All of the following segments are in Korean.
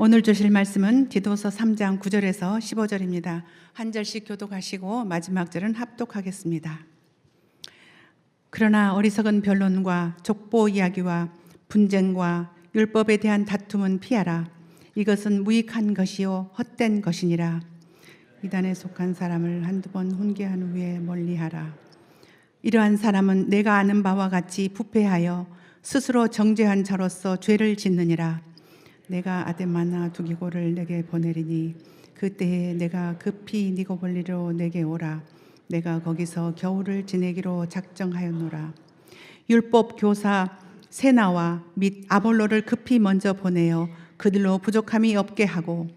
오늘 주실 말씀은 디도서 3장 9절에서 15절입니다. 한 절씩 교독하시고 마지막 절은 합독하겠습니다. 그러나 어리석은 변론과 족보 이야기와 분쟁과 율법에 대한 다툼은 피하라. 이것은 무익한 것이요 헛된 것이니라. 이단에 속한 사람을 한두 번 훈계한 후에 멀리하라. 이러한 사람은 내가 아는 바와 같이 부패하여 스스로 정죄한 자로서 죄를 짓느니라. 내가 아데마나 두기고를 내게 보내리니 그때에 내가 급히 니고볼리로 내게 오라. 내가 거기서 겨울을 지내기로 작정하였노라. 율법 교사 세나와 및 아볼로를 급히 먼저 보내어 그들로 부족함이 없게 하고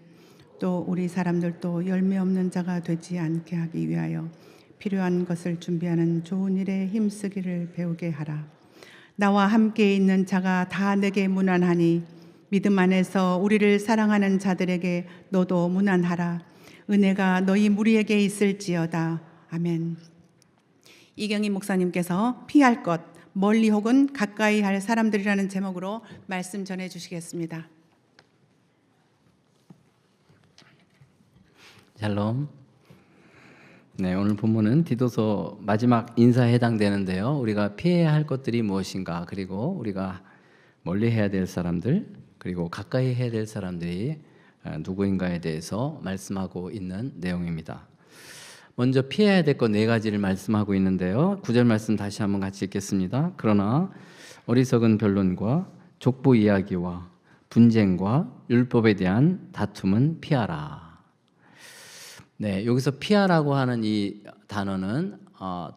또 우리 사람들도 열매 없는 자가 되지 않게 하기 위하여 필요한 것을 준비하는 좋은 일에 힘쓰기를 배우게 하라. 나와 함께 있는 자가 다 내게 무난하니 믿음 안에서 우리를 사랑하는 자들에게 너도 무난하라. 은혜가 너희 무리에게 있을지어다. 아멘. 이경희 목사님께서 피할 것, 멀리 혹은 가까이 할 사람들이라는 제목으로 말씀 전해 주시겠습니다. 샬롬. 네, 오늘 본문은 디도서 마지막 인사에 해당되는데요. 우리가 피해야 할 것들이 무엇인가, 그리고 우리가 멀리 해야 될 사람들, 그리고 가까이 해야 될 사람들이 누구인가에 대해서 말씀하고 있는 내용입니다. 먼저 피해야 될 것 4가지를 말씀하고 있는데요. 9절 말씀 다시 한번 같이 읽겠습니다. 그러나 어리석은 변론과 족보 이야기와 분쟁과 율법에 대한 다툼은 피하라. 네, 여기서 피하라고 하는 이 단어는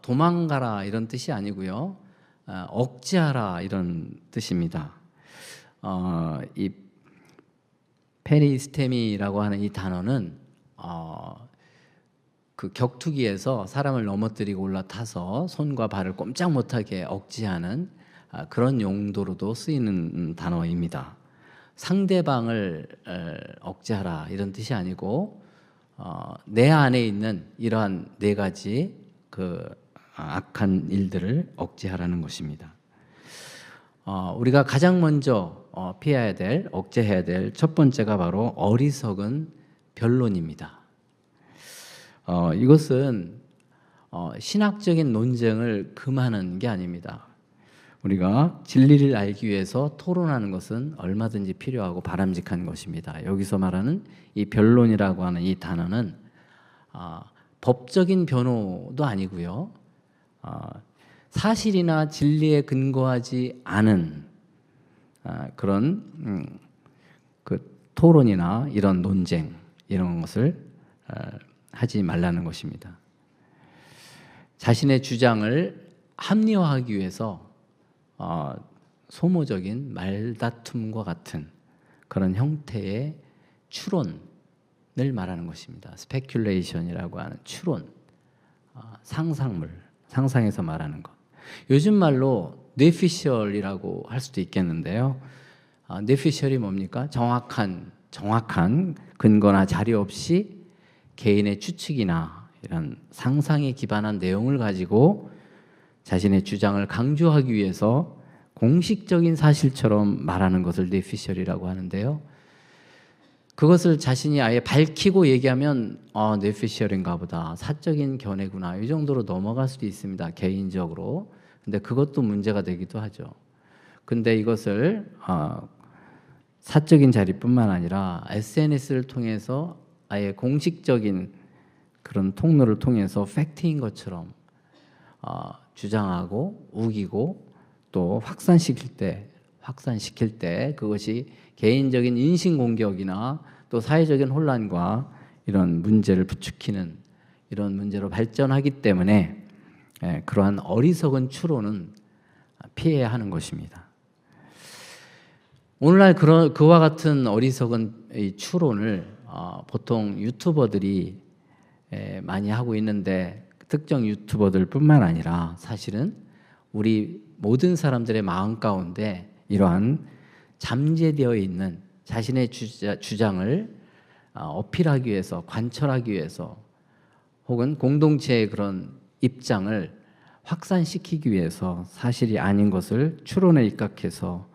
도망가라 이런 뜻이 아니고요, 억제하라 이런 뜻입니다. 이 페리스테미라고 하는 이 단어는 그 격투기에서 사람을 넘어뜨리고 올라타서 손과 발을 꼼짝 못하게 억제하는 그런 용도로도 쓰이는 단어입니다. 상대방을 억제하라 이런 뜻이 아니고 내 안에 있는 이러한 4가지 그 악한 일들을 억제하라는 것입니다. 우리가 가장 먼저 피해야 될, 억제해야 될 첫 번째가 바로 어리석은 변론입니다. 이것은 신학적인 논쟁을 금하는 게 아닙니다. 우리가 진리를 알기 위해서 토론하는 것은 얼마든지 필요하고 바람직한 것입니다. 여기서 말하는 이 변론이라고 하는 이 단어는 법적인 변호도 아니고요, 사실이나 진리에 근거하지 않은 그런 그 토론이나 이런 논쟁, 이런 것을 하지 말라는 것입니다. 자신의 주장을 합리화하기 위해서 소모적인 말다툼과 같은 그런 형태의 추론을 말하는 것입니다. 스페큘레이션이라고 하는 추론, 상상물, 상상해서 말하는 것. 요즘 말로 뇌피셜이라고 할 수도 있겠는데요. 뇌피셜이 뭡니까? 정확한 근거나 자료 없이 개인의 추측이나 이런 상상에 기반한 내용을 가지고 자신의 주장을 강조하기 위해서 공식적인 사실처럼 말하는 것을 뇌피셜이라고 하는데요. 그것을 자신이 아예 밝히고 얘기하면 뇌피셜인가 보다, 사적인 견해구나, 이 정도로 넘어갈 수도 있습니다, 개인적으로. 근데 그것도 문제가 되기도 하죠. 근데 이것을 사적인 자리뿐만 아니라 SNS를 통해서 아예 공식적인 그런 통로를 통해서 팩트인 것처럼 주장하고 우기고 또 확산시킬 때 그것이 개인적인 인신공격이나 또 사회적인 혼란과 이런 문제를 부추기는 이런 문제로 발전하기 때문에 그러한 어리석은 추론은 피해야 하는 것입니다. 오늘날 그와 같은 어리석은 이 추론을 보통 유튜버들이 많이 하고 있는데, 특정 유튜버들뿐만 아니라 사실은 우리 모든 사람들의 마음 가운데 이러한 잠재되어 있는 자신의 주장을 어필하기 위해서, 관철하기 위해서, 혹은 공동체의 그런 입장을 확산시키기 위해서 사실이 아닌 것을 추론에 입각해서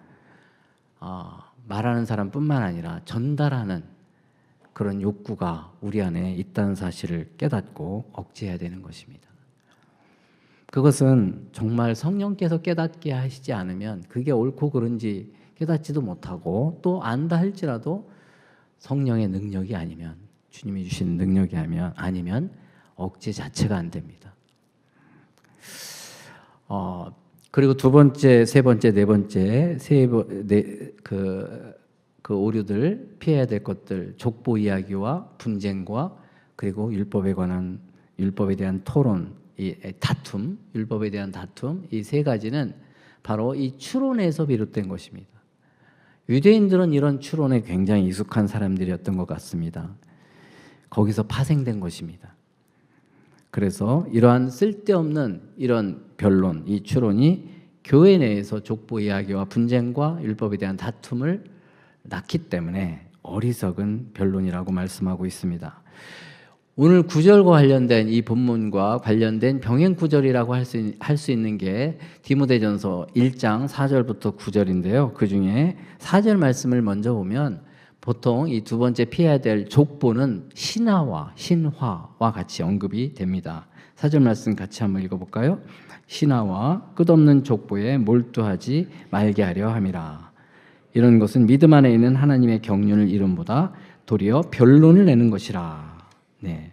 말하는 사람뿐만 아니라 전달하는 그런 욕구가 우리 안에 있다는 사실을 깨닫고 억제해야 되는 것입니다. 그것은 정말 성령께서 깨닫게 하시지 않으면 그게 옳고 그른지 깨닫지도 못하고 또 안다 할지라도 성령의 능력이 아니면, 주님이 주신 능력이 아니면 억제 자체가 안 됩니다. 그리고 두 번째, 세 번째, 네 번째, 그 오류들, 피해야 될 것들, 족보 이야기와 분쟁과 그리고 율법에 대한 토론, 이 다툼, 율법에 대한 다툼, 이 세 가지는 바로 이 추론에서 비롯된 것입니다. 유대인들은 이런 추론에 굉장히 익숙한 사람들이었던 것 같습니다. 거기서 파생된 것입니다. 그래서 이러한 쓸데없는 이런 변론, 이 추론이 교회 내에서 족보 이야기와 분쟁과 율법에 대한 다툼을 낳기 때문에 어리석은 변론이라고 말씀하고 있습니다. 오늘 구절과 관련된 이 본문과 관련된 병행 구절이라고 할 수 있는 게 디모데전서 1장 4절부터 9절인데요. 그중에 4절 말씀을 먼저 보면 보통 이 두 번째 피해야 될 족보는 신화와 신화와 같이 언급이 됩니다. 4절 말씀 같이 한번 읽어볼까요? 신화와 끝없는 족보에 몰두하지 말게 하려 함이라. 이런 것은 믿음 안에 있는 하나님의 경륜을 이름보다 도리어 변론을 내는 것이라. 네.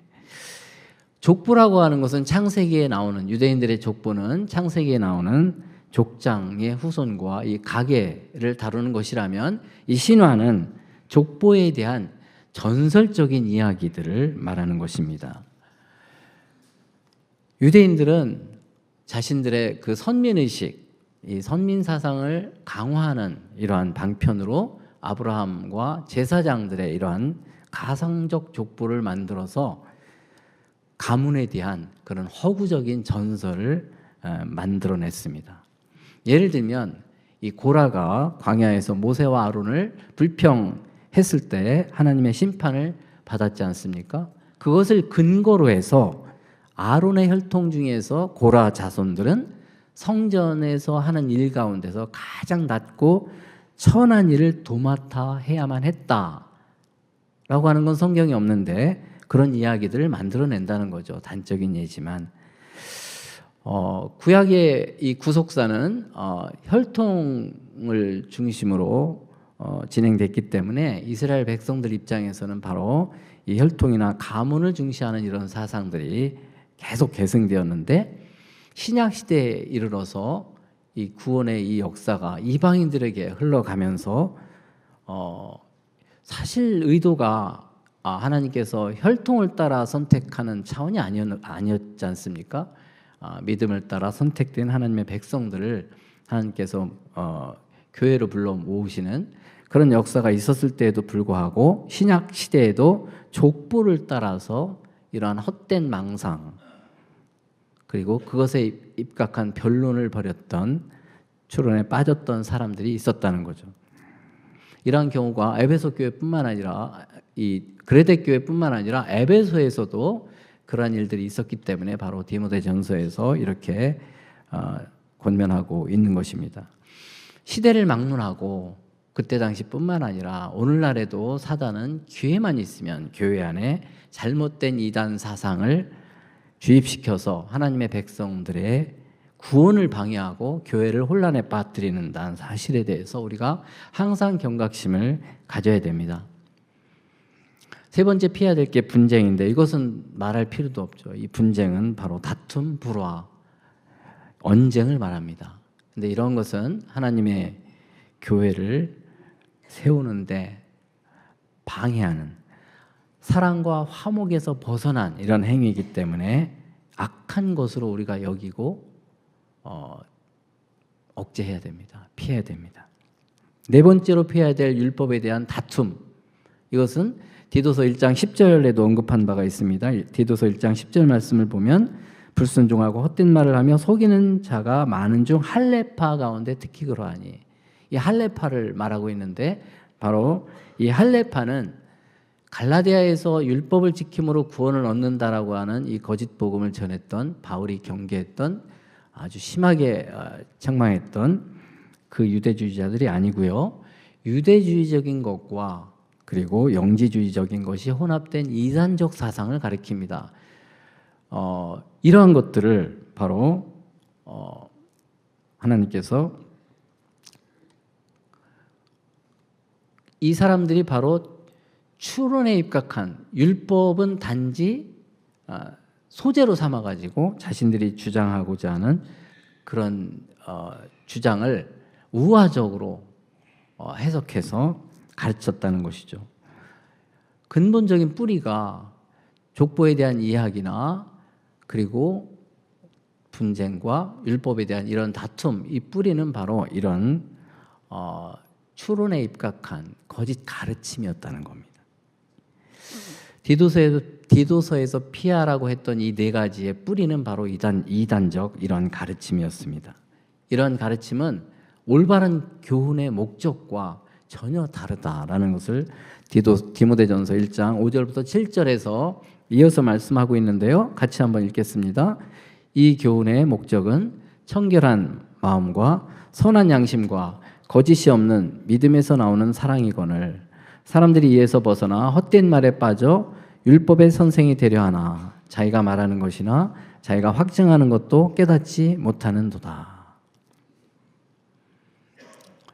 족보라고 하는 것은 창세기에 나오는, 유대인들의 족보는 창세기에 나오는 족장의 후손과 이 가계를 다루는 것이라면, 이 신화는 족보에 대한 전설적인 이야기들을 말하는 것입니다. 유대인들은 자신들의 그 선민의식, 이 선민 사상을 강화하는 이러한 방편으로 아브라함과 제사장들의 이러한 가상적 족보를 만들어서 가문에 대한 그런 허구적인 전설을 만들어냈습니다. 예를 들면 이 고라가 광야에서 모세와 아론을 불평했을 때 하나님의 심판을 받았지 않습니까? 그것을 근거로 해서 아론의 혈통 중에서 고라 자손들은 성전에서 하는 일 가운데서 가장 낮고 천한 일을 도맡아 해야만 했다라고 하는 건 성경에 없는데 그런 이야기들을 만들어낸다는 거죠. 단적인 예지만 구약의 이 구속사는 혈통을 중심으로 진행됐기 때문에 이스라엘 백성들 입장에서는 바로 이 혈통이나 가문을 중시하는 이런 사상들이 계속 계승되었는데, 신약 시대에 이르러서 이 구원의 이 역사가 이방인들에게 흘러가면서 사실 의도가 하나님께서 혈통을 따라 선택하는 차원이 아니었지 않습니까? 믿음을 따라 선택된 하나님의 백성들을 하나님께서 교회로 불러 모으시는 그런 역사가 있었을 때에도 불구하고 신약 시대에도 족보를 따라서 이러한 헛된 망상 그리고 그것에 입각한 변론을 벌였던 추론에 빠졌던 사람들이 있었다는 거죠. 이러한 경우가 에베소 교회뿐만 아니라 이 그레데 교회뿐만 아니라 에베소에서도 그러한 일들이 있었기 때문에 바로 디모데전서에서 이렇게 권면하고 있는 것입니다. 시대를 막론하고 그때 당시뿐만 아니라 오늘날에도 사단은 기회만 있으면 교회 안에 잘못된 이단 사상을 주입시켜서 하나님의 백성들의 구원을 방해하고 교회를 혼란에 빠뜨리는다는 사실에 대해서 우리가 항상 경각심을 가져야 됩니다. 세 번째 피해야 될 게 분쟁인데, 이것은 말할 필요도 없죠. 이 분쟁은 바로 다툼, 불화, 언쟁을 말합니다. 근데 이런 것은 하나님의 교회를 세우는데 방해하는, 사랑과 화목에서 벗어난 이런 행위이기 때문에 악한 것으로 우리가 여기고 억제해야 됩니다. 피해야 됩니다. 네 번째로 피해야 될 율법에 대한 다툼, 이것은 디도서 1장 10절에도 언급한 바가 있습니다. 디도서 1장 10절 말씀을 보면 불순종하고 헛된 말을 하며 속이는 자가 많은 중 할례파 가운데 특히 그러하니, 이 할례파를 말하고 있는데 바로 이 할례파는 갈라디아에서 율법을 지킴으로 구원을 얻는다라고 하는 이 거짓 복음을 전했던 바울이 경계했던 아주 심하게 책망했던 그 유대주의자들이 아니고요. 유대주의적인 것과 그리고 영지주의적인 것이 혼합된 이단적 사상을 가리킵니다. 이러한 것들을 바로 하나님께서 이 사람들이 바로 추론에 입각한 율법은 단지 소재로 삼아가지고 자신들이 주장하고자 하는 그런 주장을 우화적으로 해석해서 가르쳤다는 것이죠. 근본적인 뿌리가 족보에 대한 이야기나 그리고 분쟁과 율법에 대한 이런 다툼, 이 뿌리는 바로 이런 추론에 입각한 거짓 가르침이었다는 겁니다. 디도서에서 피하라고 했던 이 네 가지의 뿌리는 바로 이단적 이런 가르침이었습니다. 이런 가르침은 올바른 교훈의 목적과 전혀 다르다라는 것을 디모데전서 1장 5절부터 7절에서 이어서 말씀하고 있는데요. 같이 한번 읽겠습니다. 이 교훈의 목적은 청결한 마음과 선한 양심과 거짓이 없는 믿음에서 나오는 사랑이거늘 사람들이 이에서 벗어나 헛된 말에 빠져 율법의 선생이 되려 하나 자기가 말하는 것이나 자기가 확증하는 것도 깨닫지 못하는도다.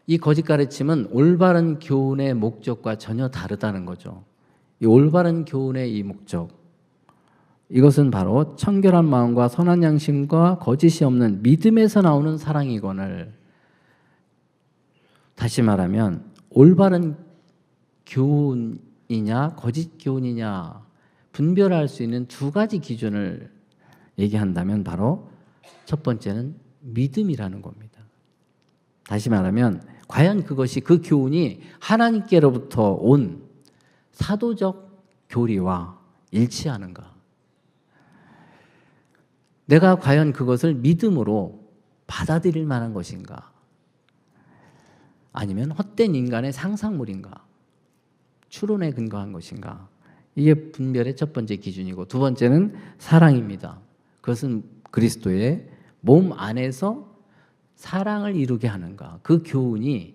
이 거짓 가르침은 올바른 교훈의 목적과 전혀 다르다는 거죠. 이 올바른 교훈의 이 목적, 이것은 바로 청결한 마음과 선한 양심과 거짓이 없는 믿음에서 나오는 사랑이거늘, 다시 말하면 올바른 교훈이냐 거짓 교훈이냐 분별할 수 있는 두 가지 기준을 얘기한다면 바로 첫 번째는 믿음이라는 겁니다. 다시 말하면 과연 그것이 그 교훈이 하나님께로부터 온 사도적 교리와 일치하는가? 내가 과연 그것을 믿음으로 받아들일 만한 것인가? 아니면 헛된 인간의 상상물인가? 추론에 근거한 것인가? 이게 분별의 첫 번째 기준이고, 두 번째는 사랑입니다. 그것은 그리스도의 몸 안에서 사랑을 이루게 하는가? 그 교훈이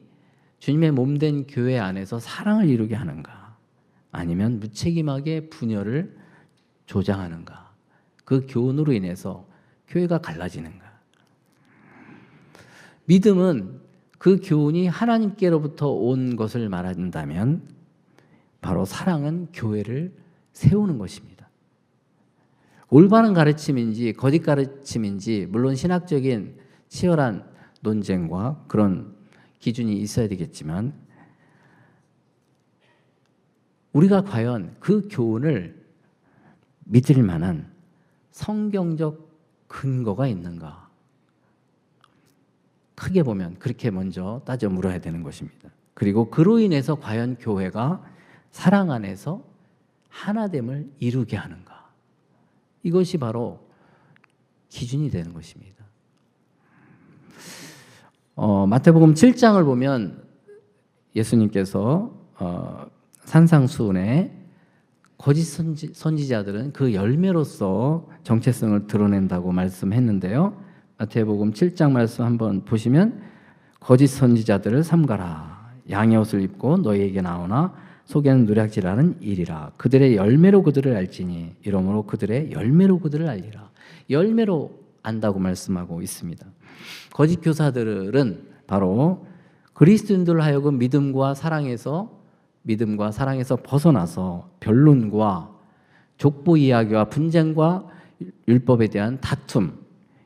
주님의 몸된 교회 안에서 사랑을 이루게 하는가? 아니면 무책임하게 분열을 조장하는가? 그 교훈으로 인해서 교회가 갈라지는가? 믿음은 그 교훈이 하나님께로부터 온 것을 말한다면 바로 사랑은 교회를 세우는 것입니다. 올바른 가르침인지 거짓 가르침인지 물론 신학적인 치열한 논쟁과 그런 기준이 있어야 되겠지만 우리가 과연 그 교훈을 믿을 만한 성경적 근거가 있는가? 크게 보면 그렇게 먼저 따져 물어야 되는 것입니다. 그리고 그로 인해서 과연 교회가 사랑 안에서 하나됨을 이루게 하는가? 이것이 바로 기준이 되는 것입니다. 마태복음 7장을 보면 예수님께서 산상수훈에 거짓 선지자들은 그 열매로서 정체성을 드러낸다고 말씀했는데요. 마태복음 7장 말씀 한번 보시면 거짓 선지자들을 삼가라. 양의 옷을 입고 너희에게 나오나 속에는 노략질하는 일이라. 그들의 열매로 그들을 알지니 이러므로 그들의 열매로 그들을 알리라. 열매로 안다고 말씀하고 있습니다. 거짓 교사들은 바로 그리스도인들 하여금 믿음과 사랑에서 벗어나서 변론과 족보 이야기와 분쟁과 율법에 대한 다툼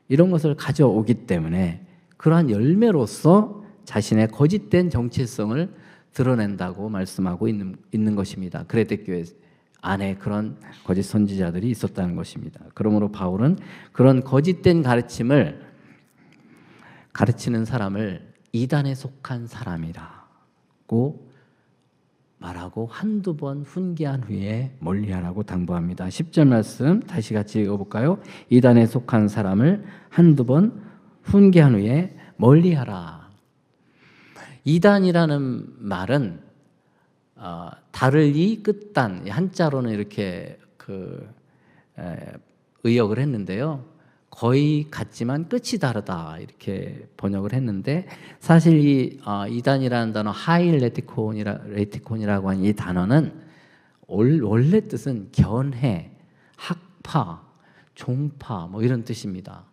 이런 것을 가져오기 때문에 그러한 열매로서 자신의 거짓된 정체성을 드러낸다고 말씀하고 있는 것입니다. 그레데 교회 안에 그런 거짓 선지자들이 있었다는 것입니다. 그러므로 바울은 그런 거짓된 가르침을 가르치는 사람을 이단에 속한 사람이라고 말하고 한두 번 훈계한 후에 멀리하라고 당부합니다. 10절 말씀 다시 같이 읽어볼까요? 이단에 속한 사람을 한두 번 훈계한 후에 멀리하라. 이단이라는 말은 다를이 끝단, 한자로는 이렇게 의역을 했는데요. 거의 같지만 끝이 다르다 이렇게 번역을 했는데 사실 이 이단이라는 단어 하이레티콘이라고 하는 이 단어는 원래 뜻은 견해, 학파, 종파 뭐 이런 뜻입니다.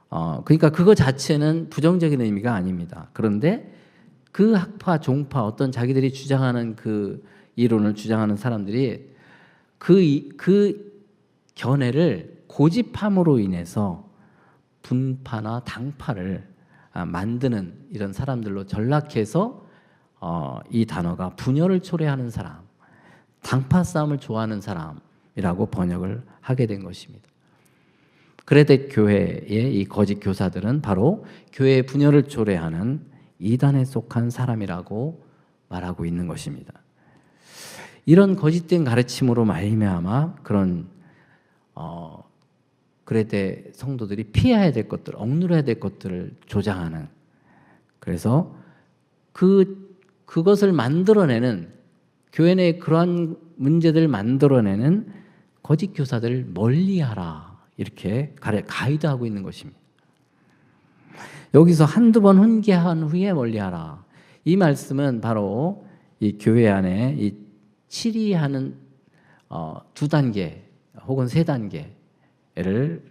그러니까 그거 자체는 부정적인 의미가 아닙니다. 그런데 그 학파, 종파 어떤 자기들이 주장하는 그 이론을 주장하는 사람들이 그 견해를 고집함으로 인해서 분파나 당파를 만드는 이런 사람들로 전락해서 이 단어가 분열을 초래하는 사람, 당파 싸움을 좋아하는 사람이라고 번역을 하게 된 것입니다. 그레데 교회의 이 거짓 교사들은 바로 교회의 분열을 초래하는 이단에 속한 사람이라고 말하고 있는 것입니다. 이런 거짓된 가르침으로 말미암아 그런 그레데 성도들이 피해야 될 것들, 억누려야 될 것들을 조장하는, 그래서 그것을 만들어내는, 교회 내 그러한 문제들을 만들어내는 거짓 교사들을 멀리하라 이렇게 가이드하고 있는 것입니다. 여기서 한두 번 훈계한 후에 멀리하라, 이 말씀은 바로 이 교회 안에 이 치리하는 2단계 혹은 3단계를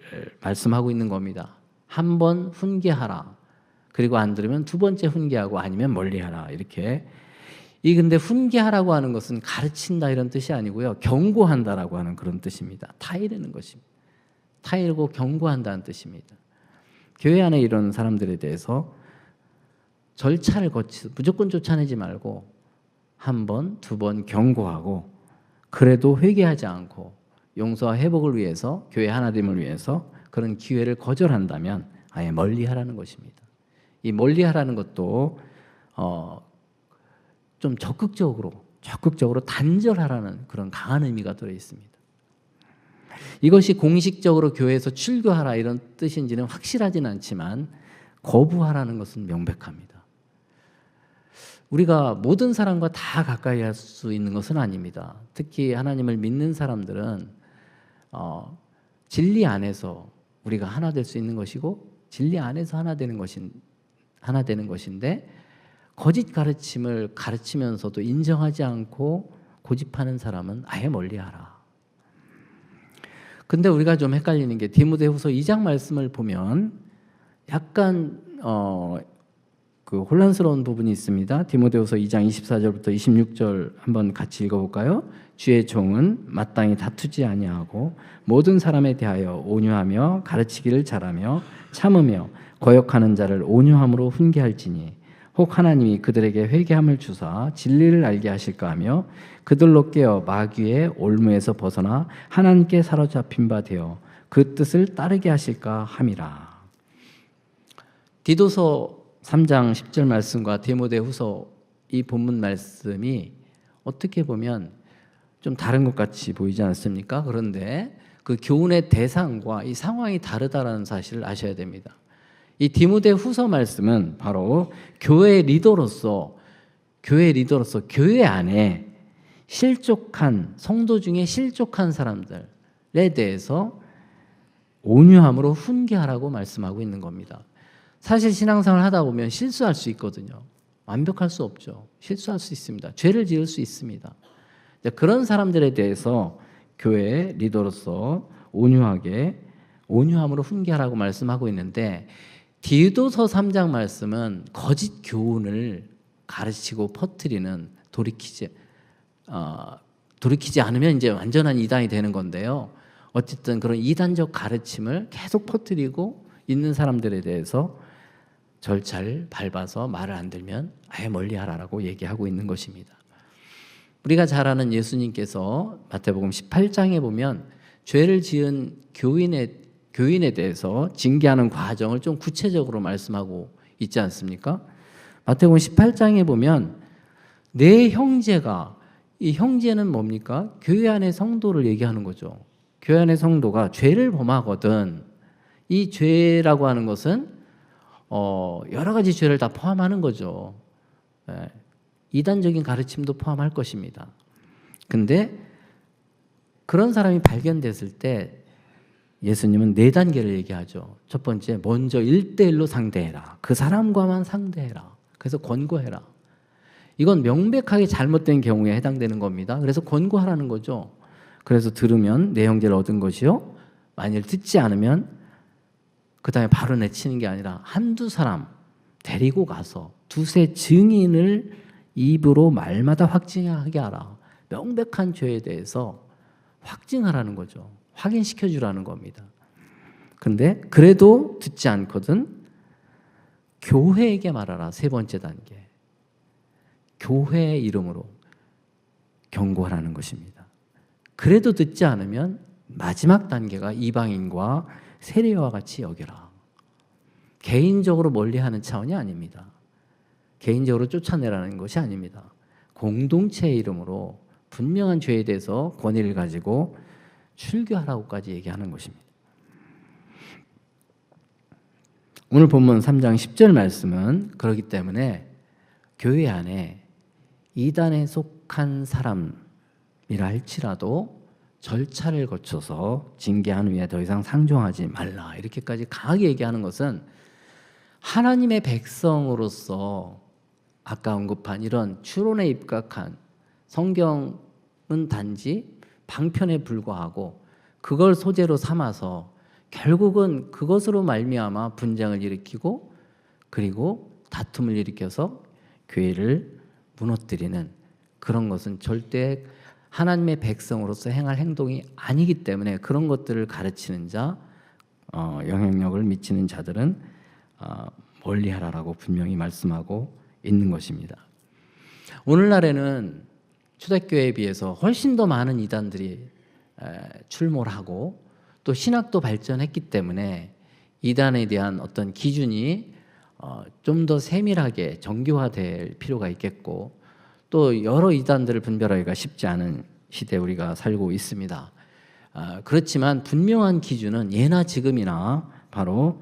말씀하고 있는 겁니다. 한 번 훈계하라, 그리고 안 들으면 2번째 훈계하고, 아니면 멀리하라 이렇게. 근데 훈계하라고 하는 것은 가르친다 이런 뜻이 아니고요, 경고한다라고 하는 그런 뜻입니다. 타이르는 것입니다. 타이르고 경고한다는 뜻입니다. 교회 안에 이런 사람들에 대해서 절차를 거치 무조건 쫓아내지 말고 한 번, 2번 경고하고, 그래도 회개하지 않고 용서와 회복을 위해서, 교회 하나됨을 위해서 그런 기회를 거절한다면 아예 멀리하라는 것입니다. 이 멀리하라는 것도 좀 적극적으로 단절하라는 그런 강한 의미가 들어 있습니다. 이것이 공식적으로 교회에서 출교하라 이런 뜻인지는 확실하진 않지만 거부하라는 것은 명백합니다. 우리가 모든 사람과 다 가까이 할 수 있는 것은 아닙니다. 특히 하나님을 믿는 사람들은 진리 안에서 우리가 하나 될 수 있는 것이고, 진리 안에서 하나 되는 것인데, 거짓 가르침을 가르치면서도 인정하지 않고 고집하는 사람은 아예 멀리하라. 근데 우리가 좀 헷갈리는 게 디모데후서 2장 말씀을 보면 약간 그 혼란스러운 부분이 있습니다. 디모데후서 2장 24절부터 26절 한번 같이 읽어볼까요? 주의 종은 마땅히 다투지 아니하고 모든 사람에 대하여 온유하며 가르치기를 잘하며 참으며 거역하는 자를 온유함으로 훈계할지니 혹 하나님이 그들에게 회개함을 주사 진리를 알게 하실까 하며 그들로 깨어 마귀의 올무에서 벗어나 하나님께 사로잡힌 바 되어 그 뜻을 따르게 하실까 함이라. 디도서 3장 10절 말씀과 디모데후서 이 본문 말씀이 어떻게 보면 좀 다른 것 같이 보이지 않습니까? 그런데 그 교훈의 대상과 이 상황이 다르다는 사실을 아셔야 됩니다. 이 디모데후서 말씀은 바로 교회 리더로서 교회 안에 실족한 성도 중에 실족한 사람들에 대해서 온유함으로 훈계하라고 말씀하고 있는 겁니다. 사실 신앙생활을 하다 보면 실수할 수 있거든요. 완벽할 수 없죠. 실수할 수 있습니다. 죄를 지을 수 있습니다. 그런 사람들에 대해서 교회 리더로서 온유함으로 훈계하라고 말씀하고 있는데, 디도서 3장 말씀은 거짓 교훈을 가르치고 퍼뜨리는, 돌이키지 않으면 이제 완전한 이단이 되는 건데요. 어쨌든 그런 이단적 가르침을 계속 퍼뜨리고 있는 사람들에 대해서 절차를 밟아서 말을 안 들면 아예 멀리하라라고 얘기하고 있는 것입니다. 우리가 잘 아는 예수님께서 마태복음 18장에 보면 죄를 지은 교인에 대해서 징계하는 과정을 좀 구체적으로 말씀하고 있지 않습니까? 마태복음 18장에 보면 내 형제가, 이 형제는 뭡니까? 교회 안의 성도를 얘기하는 거죠. 교회 안의 성도가 죄를 범하거든, 이 죄라고 하는 것은 여러 가지 죄를 다 포함하는 거죠. 이단적인 가르침도 포함할 것입니다. 근데 그런 사람이 발견됐을 때 예수님은 4단계를 얘기하죠. 첫 번째, 먼저 1대1로 상대해라. 그 사람과만 상대해라. 그래서 권고해라. 이건 명백하게 잘못된 경우에 해당되는 겁니다. 그래서 권고하라는 거죠. 그래서 들으면 내 형제를 얻은 것이요, 만일 듣지 않으면 그 다음에 바로 내치는 게 아니라 한두 사람 데리고 가서 두세 증인을 입으로 말마다 확증하게 하라. 명백한 죄에 대해서 확증하라는 거죠. 확인시켜 주라는 겁니다. 그런데 그래도 듣지 않거든 교회에게 말하라. 3번째 단계. 교회의 이름으로 경고하라는 것입니다. 그래도 듣지 않으면 마지막 단계가 이방인과 세리와 같이 여겨라. 개인적으로 멀리하는 차원이 아닙니다. 개인적으로 쫓아내라는 것이 아닙니다. 공동체의 이름으로 분명한 죄에 대해서 권위를 가지고 출교하라고까지 얘기하는 것입니다. 오늘 본문 3장 10절 말씀은 그렇기 때문에 교회 안에 이단에 속한 사람이라 할지라도 절차를 거쳐서 징계한 후에 더 이상 상종하지 말라, 이렇게까지 강하게 얘기하는 것은 하나님의 백성으로서 아까 언급한 이런 추론에 입각한 성경은 단지 방편에 불과하고 그걸 소재로 삼아서 결국은 그것으로 말미암아 분쟁을 일으키고 그리고 다툼을 일으켜서 교회를 무너뜨리는 그런 것은 절대 하나님의 백성으로서 행할 행동이 아니기 때문에 그런 것들을 가르치는 자, 영향력을 미치는 자들은 멀리하라라고 분명히 말씀하고 있는 것입니다. 오늘날에는 초대교회에 비해서 훨씬 더 많은 이단들이 출몰하고 또 신학도 발전했기 때문에 이단에 대한 어떤 기준이 좀 더 세밀하게 정교화될 필요가 있겠고 또 여러 이단들을 분별하기가 쉽지 않은 시대에 우리가 살고 있습니다. 그렇지만 분명한 기준은 예나 지금이나 바로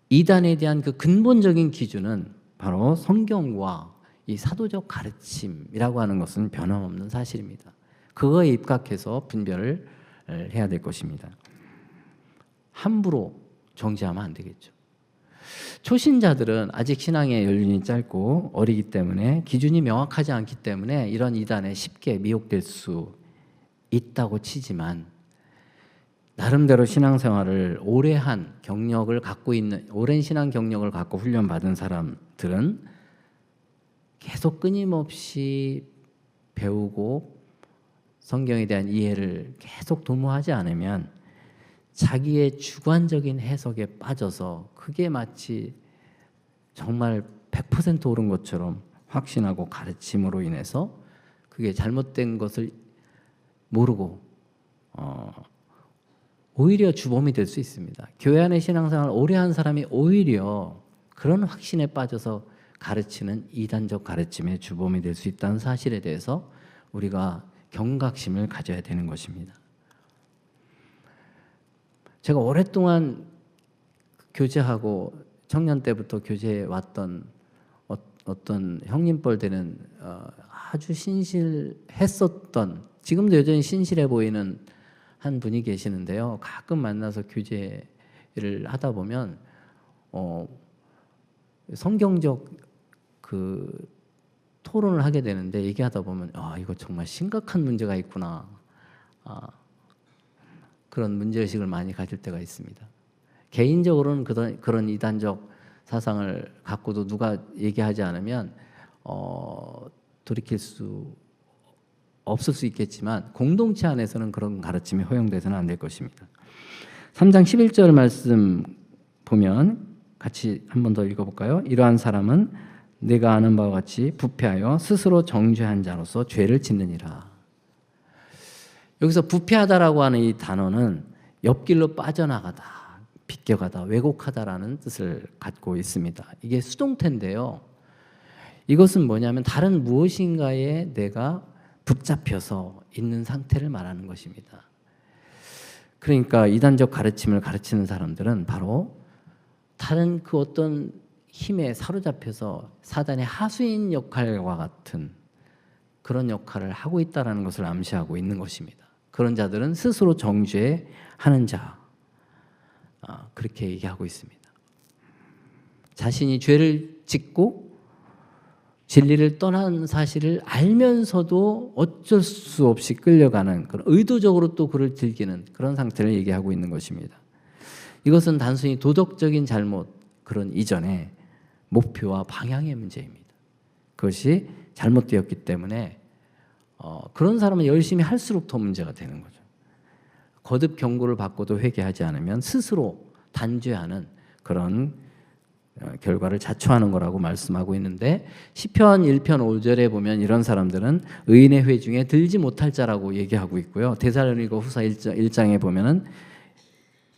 이단에 대한 그 근본적인 기준은 바로 성경과 이 사도적 가르침이라고 하는 것은 변함없는 사실입니다. 그거에 입각해서 분별을 해야 될 것입니다. 함부로 정죄하면 안 되겠죠. 초신자들은 아직 신앙의 연륜이 짧고 어리기 때문에 기준이 명확하지 않기 때문에 이런 이단에 쉽게 미혹될 수 있다고 치지만 나름대로 신앙생활을 오랜 신앙 경력을 갖고 훈련받은 사람들은 계속 끊임없이 배우고 성경에 대한 이해를 계속 도모하지 않으면 자기의 주관적인 해석에 빠져서 그게 마치 정말 100% 옳은 것처럼 확신하고 가르침으로 인해서 그게 잘못된 것을 모르고 오히려 주범이 될 수 있습니다. 교회 안의 신앙생활을 오래 한 사람이 오히려 그런 확신에 빠져서 가르치는 이단적 가르침의 주범이 될 수 있다는 사실에 대해서 우리가 경각심을 가져야 되는 것입니다. 제가 오랫동안 교제하고 청년 때부터 교제해 왔던 어떤 형님뻘 되는 아주 신실했었던, 지금도 여전히 신실해 보이는 한 분이 계시는데요. 가끔 만나서 교제를 하다 보면 성경적 그 토론을 하게 되는데 얘기하다 보면 이거 정말 심각한 문제가 있구나, 그런 문제의식을 많이 가질 때가 있습니다. 개인적으로는 그런 이단적 사상을 갖고도 누가 얘기하지 않으면 돌이킬 수 없을 수 있겠지만 공동체 안에서는 그런 가르침이 허용돼서는 안 될 것입니다. 3장 11절 말씀 보면 같이 한 번 더 읽어볼까요? 이러한 사람은 내가 아는 바와 같이 부패하여 스스로 정죄한 자로서 죄를 짓느니라. 여기서 부패하다라고 하는 이 단어는 옆길로 빠져나가다, 비껴가다, 왜곡하다라는 뜻을 갖고 있습니다. 이게 수동태인데요. 이것은 뭐냐면 다른 무엇인가에 내가 붙잡혀서 있는 상태를 말하는 것입니다. 그러니까 이단적 가르침을 가르치는 사람들은 바로 다른 그 어떤 힘에 사로잡혀서 사단의 하수인 역할과 같은 그런 역할을 하고 있다는 것을 암시하고 있는 것입니다. 그런 자들은 스스로 정죄하는 자, 그렇게 얘기하고 있습니다. 자신이 죄를 짓고 진리를 떠난 사실을 알면서도 어쩔 수 없이 끌려가는, 그런 의도적으로 또 그를 즐기는 그런 상태를 얘기하고 있는 것입니다. 이것은 단순히 도덕적인 잘못, 그런 이전에 목표와 방향의 문제입니다. 그것이 잘못되었기 때문에 그런 사람은 열심히 할수록 더 문제가 되는 거죠. 거듭 경고를 받고도 회개하지 않으면 스스로 단죄하는 그런 결과를 자초하는 거라고 말씀하고 있는데, 시편 1편 5절에 보면 이런 사람들은 의인의 회 중에 들지 못할 자라고 얘기하고 있고요. 데살로니가 후서 1장에 보면은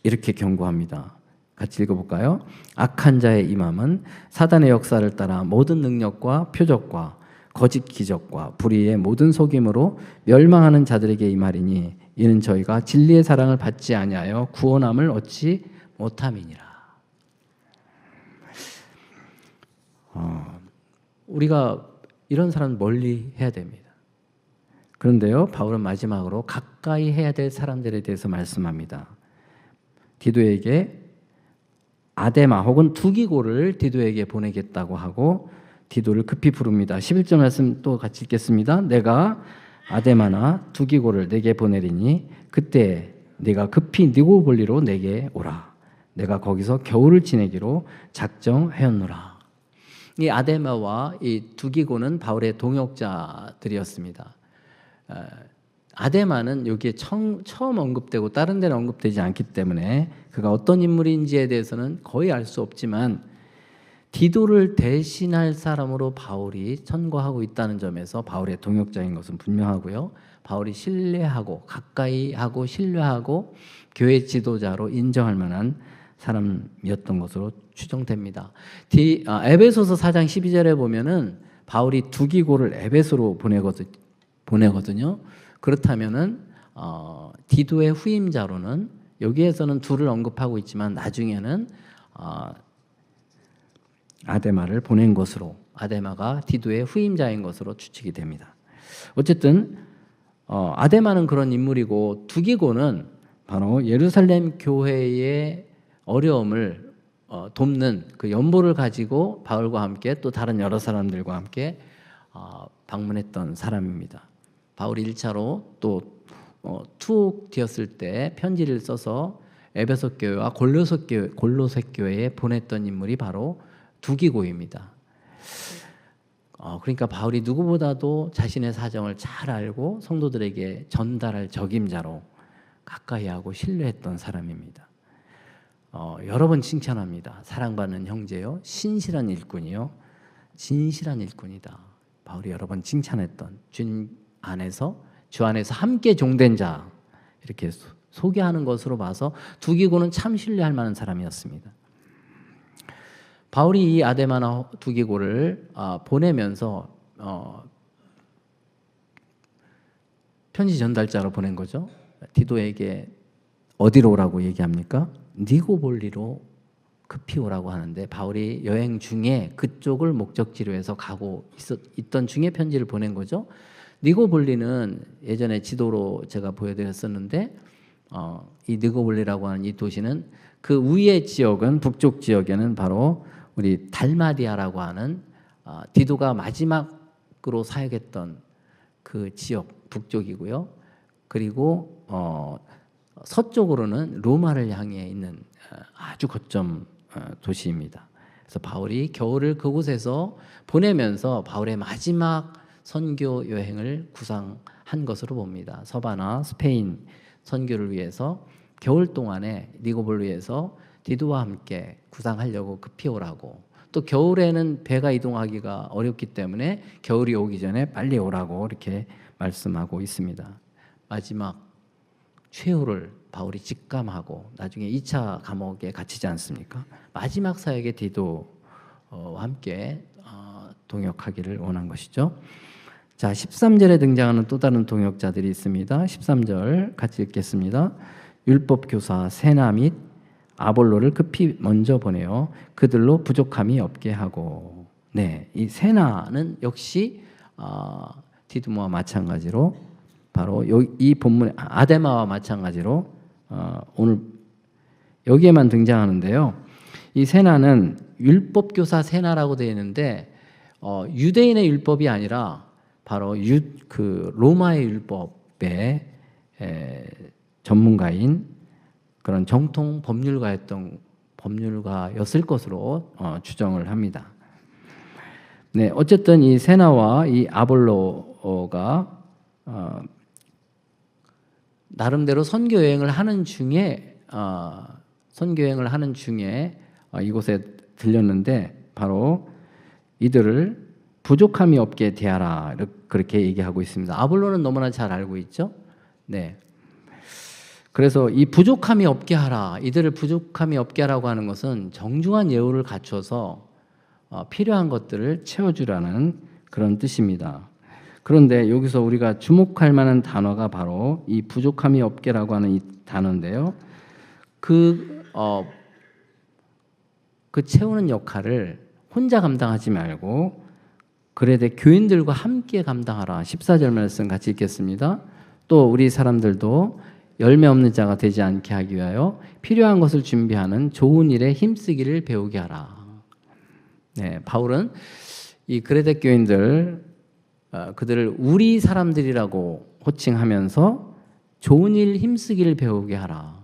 이렇게 경고합니다. 같이 읽어볼까요? 악한 자의 임함은 사단의 역사를 따라 모든 능력과 표적과 거짓 기적과 불의의 모든 속임으로 멸망하는 자들에게 임하리니 이는 저희가 진리의 사랑을 받지 아니하여 구원함을 얻지 못함이니라. 우리가 이런 사람 멀리 해야 됩니다. 그런데요, 바울은 마지막으로 가까이 해야 될 사람들에 대해서 말씀합니다. 디도에게 아데마 혹은 두기고를 디도에게 보내겠다고 하고 디도를 급히 부릅니다. 11절 말씀 또 같이 읽겠습니다. 내가 아데마나 두기고를 내게 보내리니 그때 네가 급히 니고볼리로 내게 오라. 내가 거기서 겨울을 지내기로 작정하였노라. 이 아데마와 이 두기고는 바울의 동역자들이었습니다. 아데마는 여기에 처음 언급되고 다른 데는 언급되지 않기 때문에 그가 어떤 인물인지에 대해서는 거의 알 수 없지만, 디도를 대신할 사람으로 바울이 선거하고 있다는 점에서 바울의 동역자인 것은 분명하고요. 바울이 신뢰하고 가까이 하고 신뢰하고 교회 지도자로 인정할 만한 사람이었던 것으로 추정됩니다. 에베소서 4장 12절에 보면은 바울이 두기고를 에베소로 보내거든요. 그렇다면은 디도의 후임자로는, 여기에서는 둘을 언급하고 있지만 나중에는 아데마를 보낸 것으로, 아데마가 디도의 후임자인 것으로 추측이 됩니다. 어쨌든 아데마는 그런 인물이고, 두기고는 바로 예루살렘 교회의 어려움을 돕는 그 연보를 가지고 바울과 함께 또 다른 여러 사람들과 함께 방문했던 사람입니다. 바울이 1차로 또 투옥 되었을 때 편지를 써서 에베소 교회와 골로새 교회에 보냈던 인물이 바로 두기고입니다. 그러니까 바울이 누구보다도 자신의 사정을 잘 알고 성도들에게 전달할 적임자로 가까이하고 신뢰했던 사람입니다. 여러 번 칭찬합니다. 사랑받는 형제요, 신실한 일꾼이요, 진실한 일꾼이다. 바울이 여러 번 칭찬했던, 주 안에서 함께 종된 자, 이렇게 소개하는 것으로 봐서 두기고는 참 신뢰할 만한 사람이었습니다. 바울이 이 아데마나 두기고를 보내면서 편지 전달자로 보낸 거죠. 디도에게 어디로 오라고 얘기합니까? 니고볼리로 급히 오라고 하는데, 바울이 여행 중에 그쪽을 목적지로 해서 가고 있던 중에 편지를 보낸 거죠. 니고볼리는 예전에 지도로 제가 보여드렸었는데, 이 니고볼리라고 하는 이 도시는 그 위의 지역은, 북쪽 지역에는 바로 우리 달마디아라고 하는 디도가 마지막으로 사역했던 그 지역 북쪽이고요. 그리고 서쪽으로는 로마를 향해 있는 아주 거점 도시입니다. 그래서 바울이 겨울을 그곳에서 보내면서 바울의 마지막 선교 여행을 구상한 것으로 봅니다. 서바나 스페인 선교를 위해서 겨울 동안에 니고볼리에서 디도와 함께 구상하려고 급히 오라고, 또 겨울에는 배가 이동하기가 어렵기 때문에 겨울이 오기 전에 빨리 오라고 이렇게 말씀하고 있습니다. 마지막 최후를 바울이 직감하고 나중에 2차 감옥에 갇히지 않습니까? 마지막 사역에 디도와 함께 동역하기를 원한 것이죠. 자, 13절에 등장하는 또 다른 동역자들이 있습니다. 13절 같이 읽겠습니다. 율법 교사 세나 및 아볼로를 급히 먼저 보내어 그들로 부족함이 없게 하고. 네, 이 세나는 역시 디두모와 마찬가지로 바로 이 본문의 아데마와 마찬가지로 오늘 여기에만 등장하는데요. 이 세나는 율법교사 세나라고 되어 있는데 유대인의 율법이 아니라 바로 로마의 율법의 전문가인 그런 정통 법률가였을 것으로 추정을 합니다. 네, 어쨌든 이 세나와 이 아볼로가 나름대로 선교 여행을 하는 중에 이곳에 들렸는데 바로 이들을 부족함이 없게 대하라 그렇게 얘기하고 있습니다. 아볼로는 너무나 잘 알고 있죠. 네. 그래서 이 부족함이 없게 하라, 이들을 부족함이 없게 하라고 하는 것은 정중한 예우를 갖춰서 필요한 것들을 채워주라는 그런 뜻입니다. 그런데 여기서 우리가 주목할 만한 단어가 바로 이 부족함이 없게라고 하는 이 단어인데요. 그 채우는 역할을 혼자 감당하지 말고 그레데 교인들과 함께 감당하라. 14절 말씀 같이 읽겠습니다. 또 우리 사람들도 열매 없는 자가 되지 않게 하기 위하여 필요한 것을 준비하는 좋은 일에 힘쓰기를 배우게 하라. 네, 바울은 이 그레데 교인들 그들을 우리 사람들이라고 호칭하면서 좋은 일 힘쓰기를 배우게 하라.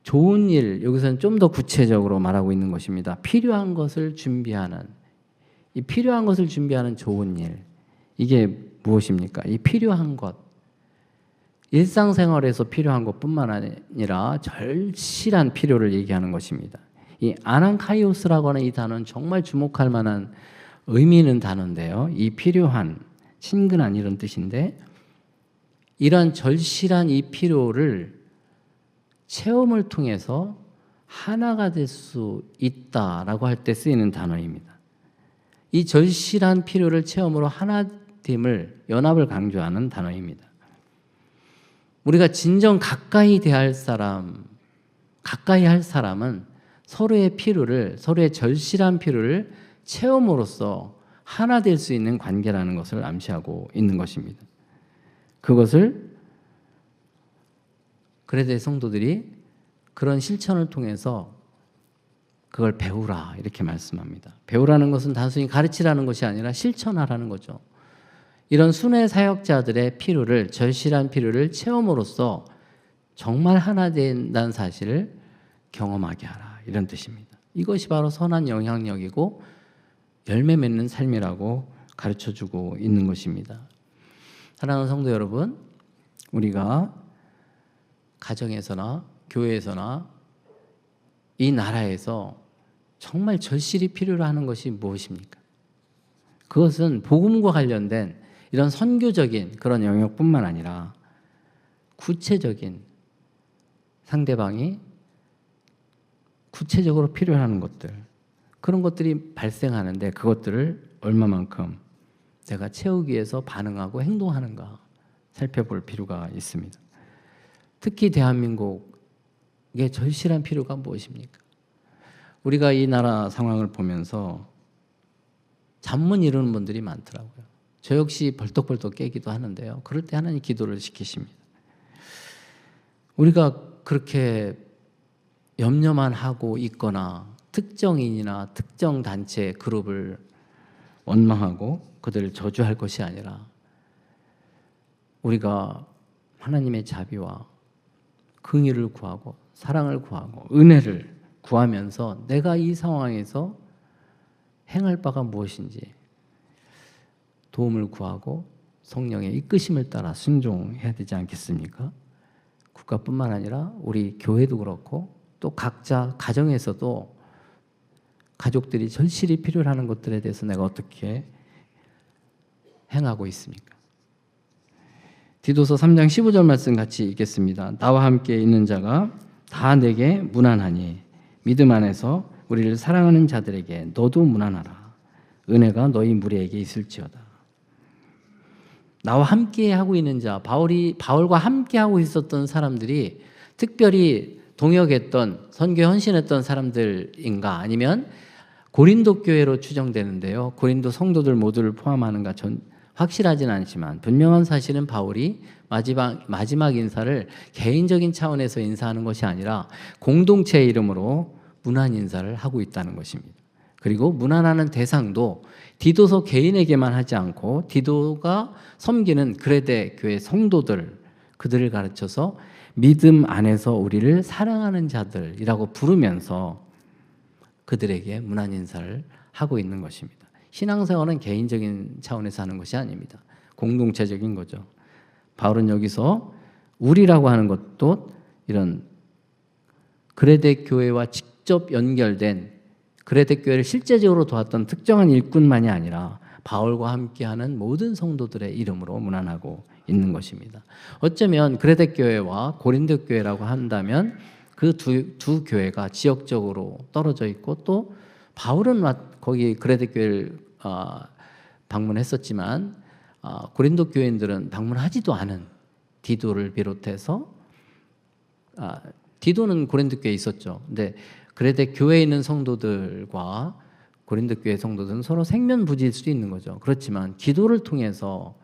좋은 일, 여기서는 좀 더 구체적으로 말하고 있는 것입니다. 필요한 것을 준비하는, 이 필요한 것을 준비하는 좋은 일, 이게 무엇입니까? 이 필요한 것, 일상생활에서 필요한 것뿐만 아니라 절실한 필요를 얘기하는 것입니다. 이 아난카이오스라고 하는 이 단어는 정말 주목할 만한 의미 있는 단어인데요. 이 필요한, 친근한 이런 뜻인데 이러한 절실한 이 필요를 체험을 통해서 하나가 될 수 있다라고 할 때 쓰이는 단어입니다. 이 절실한 필요를 체험으로 하나됨을, 연합을 강조하는 단어입니다. 우리가 진정 가까이 할 사람은 서로의 필요를, 서로의 절실한 필요를 체험으로써 하나 될 수 있는 관계라는 것을 암시하고 있는 것입니다. 그것을 그레데 성도들이 그런 실천을 통해서 그걸 배우라 이렇게 말씀합니다. 배우라는 것은 단순히 가르치라는 것이 아니라 실천하라는 거죠. 이런 순회 사역자들의 필요를, 절실한 필요를 체험으로써 정말 하나 된다는 사실을 경험하게 하라 이런 뜻입니다. 이것이 바로 선한 영향력이고 열매 맺는 삶이라고 가르쳐주고 있는 것입니다. 사랑하는 성도 여러분, 우리가 가정에서나 교회에서나 이 나라에서 정말 절실히 필요로 하는 것이 무엇입니까? 그것은 복음과 관련된 이런 선교적인 그런 영역뿐만 아니라 구체적인 상대방이 구체적으로 필요하는 것들, 그런 것들이 발생하는데 그것들을 얼마만큼 내가 채우기 위해서 반응하고 행동하는가 살펴볼 필요가 있습니다. 특히 대한민국의 절실한 필요가 무엇입니까? 우리가 이 나라 상황을 보면서 잠못 이루는 분들이 많더라고요. 저 역시 벌떡벌떡 깨기도 하는데요. 그럴 때 하나님 기도를 시키십니다. 우리가 그렇게 염려만 하고 있거나 특정인이나 특정 단체 그룹을 원망하고 그들을 저주할 것이 아니라 우리가 하나님의 자비와 긍휼을 구하고 사랑을 구하고 은혜를 구하면서 내가 이 상황에서 행할 바가 무엇인지 도움을 구하고 성령의 이끄심을 따라 순종해야 되지 않겠습니까? 국가뿐만 아니라 우리 교회도 그렇고 또 각자 가정에서도 가족들이 절실히 필요로 하는 것들에 대해서 내가 어떻게 행하고 있습니까? 디도서 3장 15절 말씀 같이 읽겠습니다. 나와 함께 있는 자가 다 내게 무난하니 믿음 안에서 우리를 사랑하는 자들에게 너도 무난하라. 은혜가 너희 무리에게 있을지어다. 나와 함께 하고 있는 자, 바울과 함께 하고 있었던 사람들이 특별히 동역했던, 선교에 헌신했던 사람들인가, 아니면 고린도 교회로 추정되는데요. 고린도 성도들 모두를 포함하는가 확실하진 않지만 분명한 사실은 바울이 마지막 인사를 개인적인 차원에서 인사하는 것이 아니라 공동체의 이름으로 문안 인사를 하고 있다는 것입니다. 그리고 문안하는 대상도 디도서 개인에게만 하지 않고 디도가 섬기는 그레데 교회 성도들, 그들을 가르쳐서 믿음 안에서 우리를 사랑하는 자들이라고 부르면서 그들에게 문안 인사를 하고 있는 것입니다. 신앙생활은 개인적인 차원에서 하는 것이 아닙니다. 공동체적인 거죠. 바울은 여기서 우리라고 하는 것도 이런 그레데 교회와 직접 연결된 그레데 교회를 실제적으로 도왔던 특정한 일꾼만이 아니라 바울과 함께하는 모든 성도들의 이름으로 문안하고 있는 것입니다. 어쩌면 그레데 교회와 고린도 교회라고 한다면 그 두 교회가 지역적으로 떨어져 있고 또 바울은 거기 그레데 교회를 방문했었지만 고린도 교인들은 방문하지도 않은 디도를 비롯해서 디도는 고린도 교회에 있었죠. 근데 그레데 교회에 있는 성도들과 고린도 교회 성도들은 서로 생면부지일 수도 있는 거죠. 그렇지만 기도를 통해서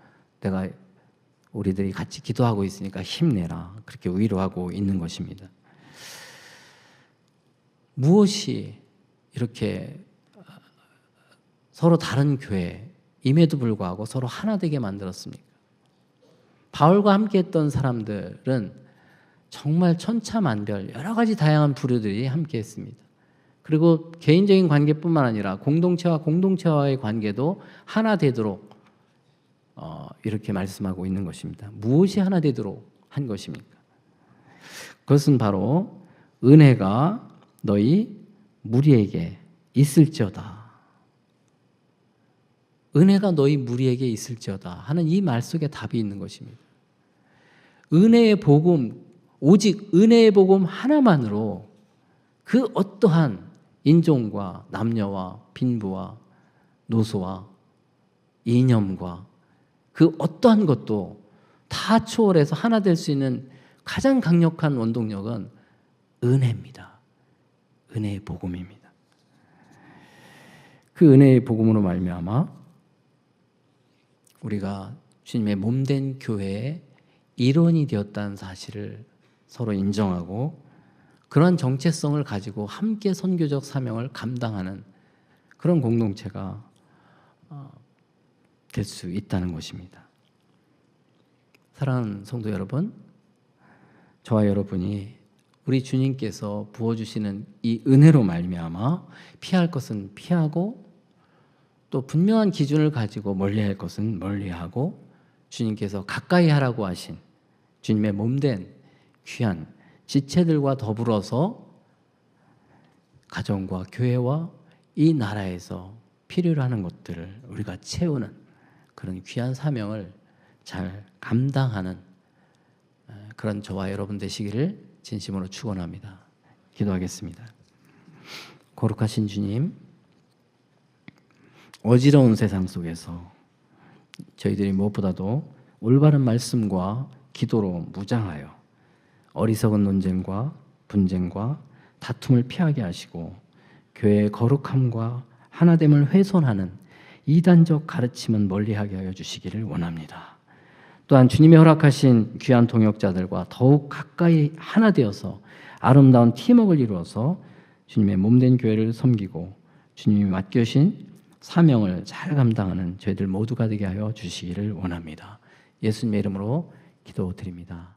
우리들이 같이 기도하고 있으니까 힘내라, 그렇게 위로하고 있는 것입니다. 무엇이 이렇게 서로 다른 교회임에도 불구하고 서로 하나 되게 만들었습니까? 바울과 함께했던 사람들은 정말 천차만별 여러 가지 다양한 부류들이 함께했습니다. 그리고 개인적인 관계뿐만 아니라 공동체와 공동체와의 관계도 하나 되도록 이렇게 말씀하고 있는 것입니다. 무엇이 하나 되도록 한 것입니까? 그것은 바로 은혜가 너희 무리에게 있을지어다. 은혜가 너희 무리에게 있을지어다 하는 이 말 속에 답이 있는 것입니다. 은혜의 복음, 오직 은혜의 복음 하나만으로 그 어떠한 인종과 남녀와 빈부와 노소와 이념과 그 어떠한 것도 다 초월해서 하나 될 수 있는 가장 강력한 원동력은 은혜입니다. 은혜의 복음입니다. 그 은혜의 복음으로 말미암아 우리가 주님의 몸된 교회의 일원이 되었다는 사실을 서로 인정하고 그런 정체성을 가지고 함께 선교적 사명을 감당하는 그런 공동체가 될 수 있다는 것입니다. 사랑하는 성도 여러분, 저와 여러분이 우리 주님께서 부어주시는 이 은혜로 말미암아 피할 것은 피하고 또 분명한 기준을 가지고 멀리할 것은 멀리하고 주님께서 가까이 하라고 하신 주님의 몸된 귀한 지체들과 더불어서 가정과 교회와 이 나라에서 필요로 하는 것들을 우리가 채우는 그런 귀한 사명을 잘 감당하는 그런 저와 여러분 되시기를 진심으로 축원합니다. 기도하겠습니다. 거룩하신 주님, 어지러운 세상 속에서 저희들이 무엇보다도 올바른 말씀과 기도로 무장하여 어리석은 논쟁과 분쟁과 다툼을 피하게 하시고 교회의 거룩함과 하나됨을 훼손하는 이단적 가르침은 멀리하게 하여 주시기를 원합니다. 또한 주님이 허락하신 귀한 동역자들과 더욱 가까이 하나 되어서 아름다운 팀워크를 이루어서 주님의 몸된 교회를 섬기고 주님이 맡겨신 사명을 잘 감당하는 저희들 모두가 되게 하여 주시기를 원합니다. 예수님의 이름으로 기도드립니다.